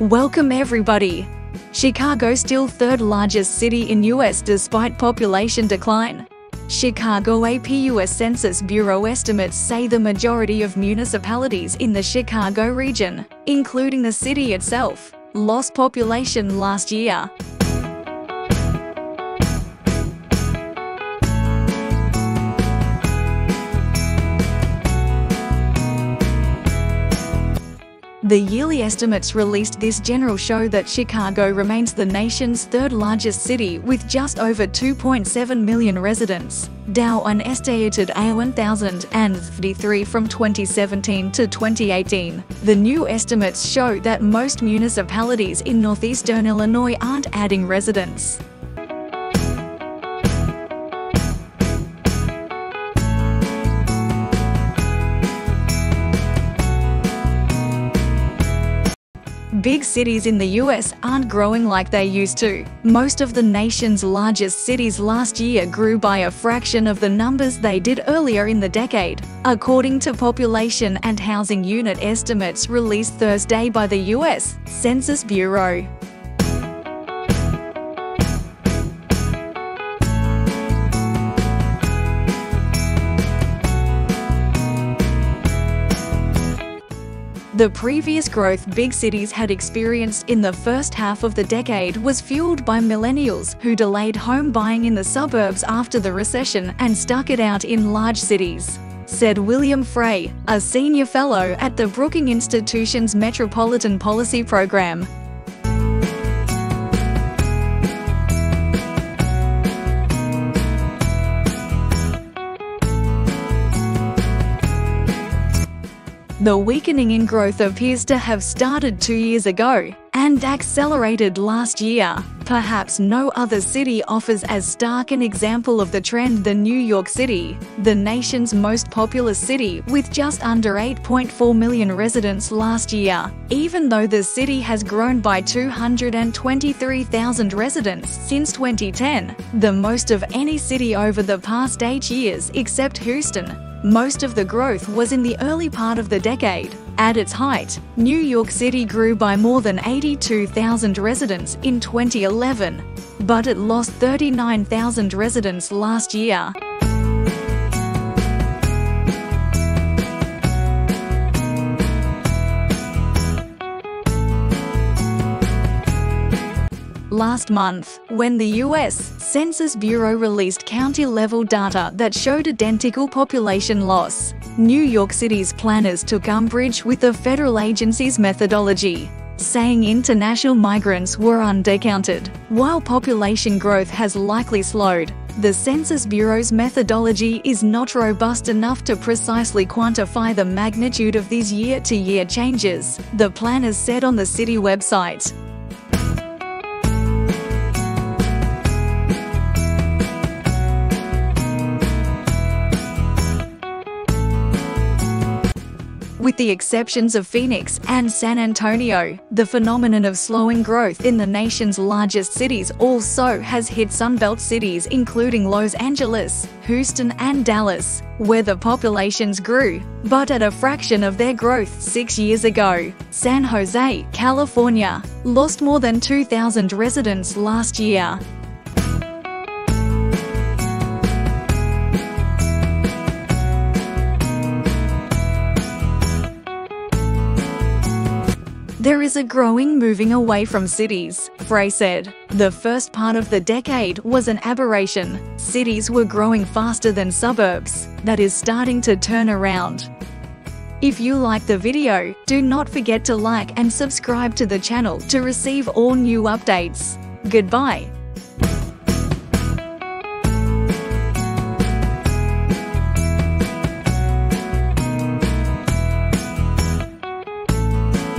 Welcome everybody! Chicago still third largest city in US despite population decline. Chicago AP US Census Bureau estimates say the majority of municipalities in the Chicago region, including the city itself, lost population last year. The yearly estimates released this general show that Chicago remains the nation's third largest city with just over 2.7 million residents, down an estimated 1,053 from 2017 to 2018. The new estimates show that most municipalities in northeastern Illinois aren't adding residents. Big cities in the US aren't growing like they used to. Most of the nation's largest cities last year grew by a fraction of the numbers they did earlier in the decade, according to population and housing unit estimates released Thursday by the US Census Bureau. The previous growth big cities had experienced in the first half of the decade was fueled by millennials who delayed home buying in the suburbs after the recession and stuck it out in large cities, said William Frey, a senior fellow at the Brookings Institution's Metropolitan Policy Program. The weakening in growth appears to have started 2 years ago and accelerated last year. Perhaps no other city offers as stark an example of the trend than New York City, the nation's most populous city with just under 8.4 million residents last year. Even though the city has grown by 223,000 residents since 2010, the most of any city over the past 8 years except Houston. Most of the growth was in the early part of the decade. At its height, New York City grew by more than 82,000 residents in 2011, but it lost 39,000 residents last year. Last month, when the US Census Bureau released county-level data that showed identical population loss, New York City's planners took umbrage with the federal agency's methodology, saying international migrants were undercounted. While population growth has likely slowed, the Census Bureau's methodology is not robust enough to precisely quantify the magnitude of these year-to-year changes, the planners said on the city website. With the exceptions of Phoenix and San Antonio, the phenomenon of slowing growth in the nation's largest cities also has hit Sunbelt cities including Los Angeles, Houston and Dallas, where the populations grew, but at a fraction of their growth 6 years ago. San Jose, California, lost more than 2,000 residents last year. There is a growing moving away from cities, Frey said. The first part of the decade was an aberration. Cities were growing faster than suburbs. That is starting to turn around. If you like the video, do not forget to like and subscribe to the channel to receive all new updates. Goodbye.